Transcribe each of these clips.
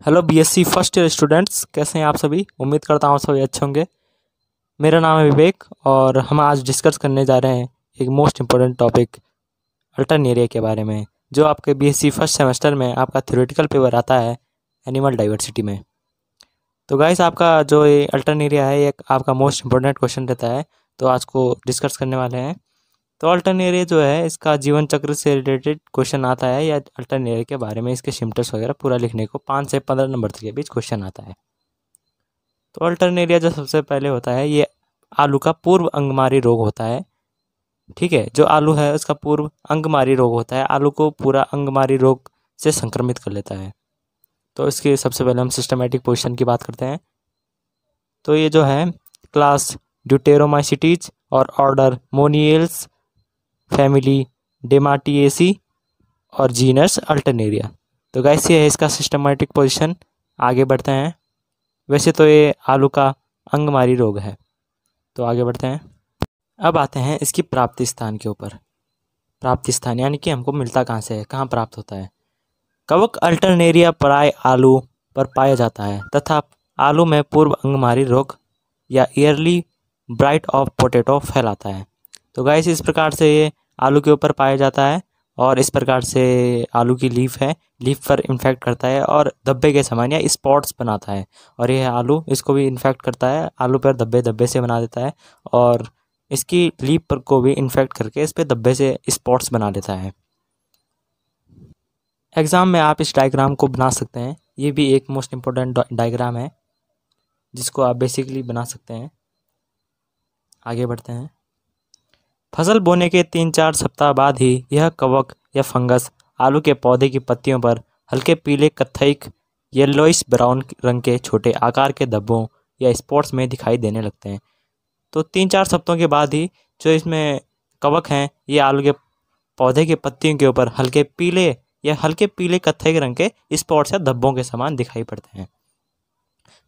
Hello BSc first year students, कैसे हैं आप सभी। उम्मीद करता हूँ सभी अच्छे होंगे। मेरा नाम है विवेक और हम आज डिस्कस करने जा रहे हैं एक मोस्ट इम्पोर्टेंट टॉपिक अल्टर्न एरिया के बारे में, जो आपके बीएससी फर्स्ट सेमेस्टर में आपका थ्योरेटिकल पेपर आता है एनिमल डाइवर्सिटी में। तो गाइस, आपका जो ये अल्टर्न एरिया है ये आपका मोस्ट इम्पोर्टेंट क्वेश्चन रहता है, तो आज को डिस्कस करने वाले हैं। तो अल्टर्न एरिया जो है इसका जीवन चक्र से रिलेटेड क्वेश्चन आता है, या अल्टर्न एरिया के बारे में इसके सिम्टम्स वगैरह पूरा लिखने को 5 से 15 नंबर के बीच क्वेश्चन आता है। तो अल्टर्न एरिया जो सबसे पहले होता है ये आलू का पूर्व अंगमारी रोग होता है। ठीक है, जो आलू है उसका पूर्व अंगमारी रोग होता है, आलू को पूरा अंगमारी रोग से संक्रमित कर लेता है। तो इसके सबसे पहले हम सिस्टमेटिक पोजीशन की बात करते हैं। तो ये जो है क्लास ड्यूटेरोमाइसिटीज और ऑर्डर मोनियल्स, फैमिली डेमाटिएसी और जीनस अल्टरनेरिया। तो गाइस, ये है इसका सिस्टमेटिक पोजीशन। आगे बढ़ते हैं। वैसे तो ये आलू का अंगमारी रोग है। तो आगे बढ़ते हैं। अब आते हैं इसकी प्राप्ति स्थान के ऊपर। प्राप्ति स्थान यानी कि हमको मिलता कहाँ से है, कहाँ प्राप्त होता है। कवक अल्टरनेरिया प्राय आलू पर पाया जाता है तथा आलू में पूर्व अंगमारी रोग या ईयरली ब्राइट ऑफ पोटैटो फैलाता है। तो गाइस, इस प्रकार से ये आलू के ऊपर पाया जाता है और इस प्रकार से आलू की लीफ है, लीफ पर इन्फेक्ट करता है और धब्बे के समान या स्पॉट्स बनाता है। और यह आलू इसको भी इन्फेक्ट करता है, आलू पर धब्बे धब्बे से बना देता है और इसकी लीफ पर को भी इन्फेक्ट करके इस पर धब्बे से स्पॉट्स बना देता है। एग्ज़ाम में आप इस डायग्राम को बना सकते हैं। ये भी एक मोस्ट इम्पोर्टेंट डायग्राम है जिसको आप बेसिकली बना सकते हैं। आगे बढ़ते हैं। फसल बोने के 3-4 सप्ताह बाद ही यह कवक या फंगस आलू के पौधे की पत्तियों पर हल्के पीले कत्थई येलोइश ब्राउन रंग के छोटे आकार के धब्बों या स्पॉट्स में दिखाई देने लगते हैं। तो 3-4 सप्ताहों के बाद ही जो इसमें कवक हैं ये आलू के पौधे की पत्तियों के ऊपर हल्के पीले कत्थई रंग के स्पॉट्स या धब्बों के समान दिखाई पड़ते हैं।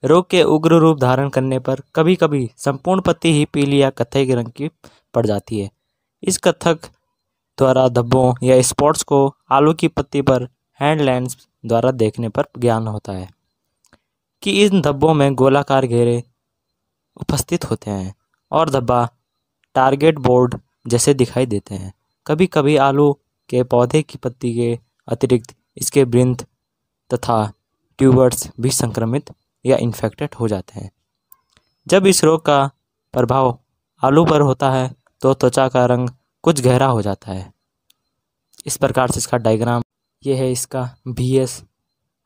रोग के उग्र रूप धारण करने पर कभी कभी संपूर्ण पत्ती ही पीली या कत्थई रंग की पड़ जाती है। इस कथक द्वारा धब्बों या स्पॉट्स को आलू की पत्ती पर हैंड लेंस द्वारा देखने पर ज्ञान होता है कि इन धब्बों में गोलाकार घेरे उपस्थित होते हैं और धब्बा टारगेट बोर्ड जैसे दिखाई देते हैं। कभी कभी आलू के पौधे की पत्ती के अतिरिक्त इसके वृंत तथा ट्यूबर्स भी संक्रमित या इन्फेक्टेड हो जाते हैं। जब इस रोग का प्रभाव आलू पर होता है तो त्वचा का रंग कुछ गहरा हो जाता है। इस प्रकार से इसका डायग्राम ये है इसका VS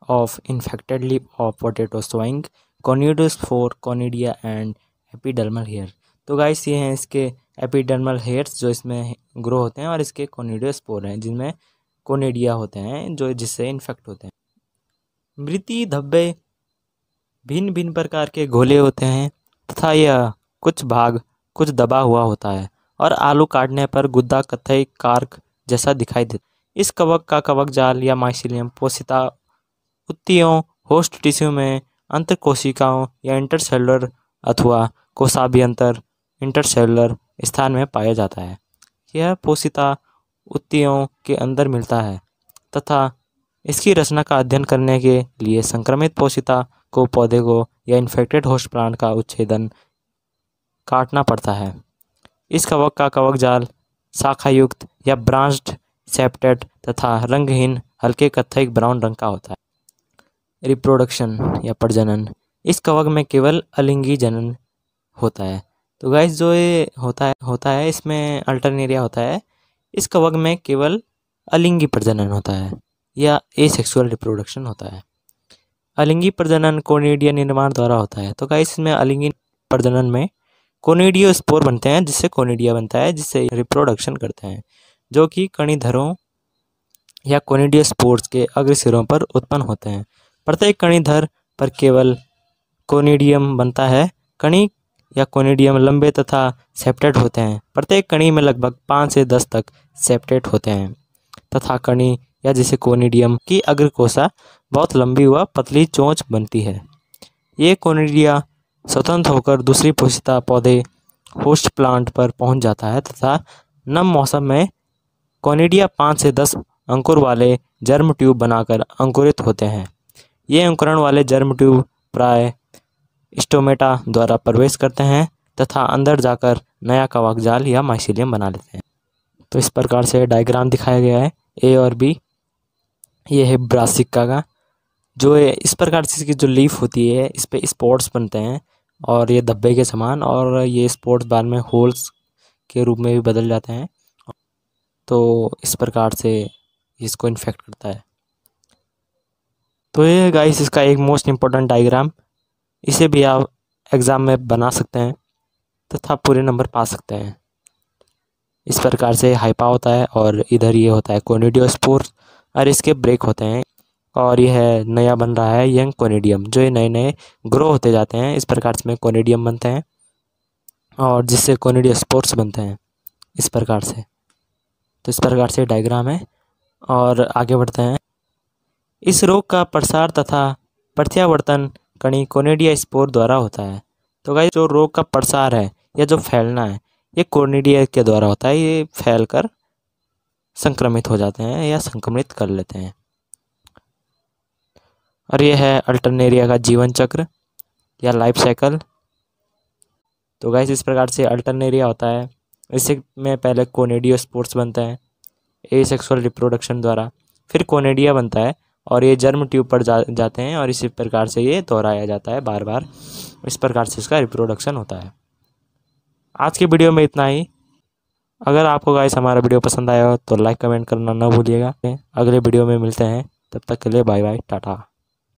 of infected leaf of potato showing conidiospore conidia and epidermal hair. तो गाइस, ये हैं इसके एपिडर्मल हेयर्स जो इसमें ग्रो होते हैं और इसके कोनिडोस्पोर हैं जिनमें कोनिडिया होते हैं जो जिससे इन्फेक्ट होते हैं। मृति धब्बे भिन्न भिन्न प्रकार के गोले होते हैं तथा यह कुछ भाग कुछ दबा हुआ होता है और आलू काटने पर गुद्दा कत्थई कार्क जैसा दिखाई देता है। इस कवक का कवक जाल या माइसीलियम पोषिता उत्तियों होस्ट टिश्यू में अंतर कोशिकाओं या इंटरसेलुलर अथवा कोशाभ्यंतर इंटरसेलुलर स्थान में पाया जाता है। यह पोषिता उत्तियों के अंदर मिलता है तथा इसकी रचना का अध्ययन करने के लिए संक्रमित पोषिता को पौधे को या इन्फेक्टेड होस्ट प्लांट का उच्छेदन काटना पड़ता है। इस कवक का कवक जाल शाखायुक्त या ब्रांच्ड सेप्टेड तथा रंगहीन हल्के कत्थई ब्राउन रंग का होता है। रिप्रोडक्शन या प्रजनन, इस कवक में केवल अलिंगी जनन होता है। तो गाइस, जो ये होता है इसमें अल्टरनेरिया होता है, इस कवक में केवल अलिंगी प्रजनन होता है या एसेक्सुअल रिप्रोडक्शन होता है। अलिंगी प्रजनन कोनिडिया निर्माण द्वारा होता है। तो गाइस, इसमें अलिंगी प्रजनन में कोनिडियो स्पोर बनते हैं जिससे कोनिडिया बनता है जिससे रिप्रोडक्शन करते हैं, जो कि कणिधरों या कोनिडियो स्पोर्स के अग्रसिरों पर उत्पन्न होते हैं। प्रत्येक कणिधर पर केवल कोनिडियम बनता है। कणी या कोनिडियम लंबे तथा सेप्टेड होते हैं। प्रत्येक कणी में लगभग 5 से 10 तक सेप्टेड होते हैं तथा कणी या जिसे कोनिडियम की अग्रकोशा बहुत लंबी व पतली चोंच बनती है। ये कोनिडिया स्वतंत्र होकर दूसरी पोषिता पौधे होस्ट प्लांट पर पहुंच जाता है तथा नम मौसम में कोनिडिया 5 से 10 अंकुर वाले जर्म ट्यूब बनाकर अंकुरित होते हैं। ये अंकुरण वाले जर्म ट्यूब प्राय स्टोमेटा द्वारा प्रवेश करते हैं तथा अंदर जाकर नया कवक जाल या माइसीलियम बना लेते हैं। तो इस प्रकार से डायग्राम दिखाया गया है ए और बी। ये है ब्रासिका का, जो इस प्रकार से इसकी जो लीफ होती है इस पे स्पॉट्स बनते हैं और ये धब्बे के समान, और ये स्पॉट्स बाद में होल्स के रूप में भी बदल जाते हैं। तो इस प्रकार से इसको इन्फेक्ट करता है। तो ये गाइस इसका एक मोस्ट इम्पोर्टेंट डायग्राम, इसे भी आप एग्ज़ाम में बना सकते हैं तथा पूरे नंबर पा सकते हैं। इस प्रकार से हाइपा होता है और इधर ये होता है कोनिडियोस्पोर और इसके ब्रेक होते हैं, और यह नया बन रहा है यंग कोनिडियम, जो ये नए नए ग्रो होते जाते हैं। इस प्रकार से में कोनिडियम बनते हैं और जिससे कोनिडियोस्पोर्स बनते हैं इस प्रकार से। तो इस प्रकार से डायग्राम है और आगे बढ़ते हैं। इस रोग का प्रसार तथा प्रत्यावर्तन कणी कोनिडिया स्पोर द्वारा होता है। तो गाइस जो रोग का प्रसार है या जो फैलना है ये कोनिडिया के द्वारा होता है। ये फैलकर संक्रमित हो जाते हैं या संक्रमित कर लेते हैं। और ये है अल्टरनेरिया का जीवन चक्र या लाइफ साइकिल। तो गाइस इस प्रकार से अल्टरनेरिया होता है, इससे में पहले कोनिडियोस्पोर्स बनता है एसेक्सुअल रिप्रोडक्शन द्वारा, फिर कोनिडिया बनता है और ये जर्म ट्यूब पर जाते हैं और इसी प्रकार से ये दोहराया जाता है बार बार। इस प्रकार से इसका रिप्रोडक्शन होता है। आज की वीडियो में इतना ही। अगर आपको गाइस हमारा वीडियो पसंद आया हो तो लाइक कमेंट करना ना भूलिएगा। अगले वीडियो में मिलते हैं, तब तक के लिए बाय बाय, टाटा।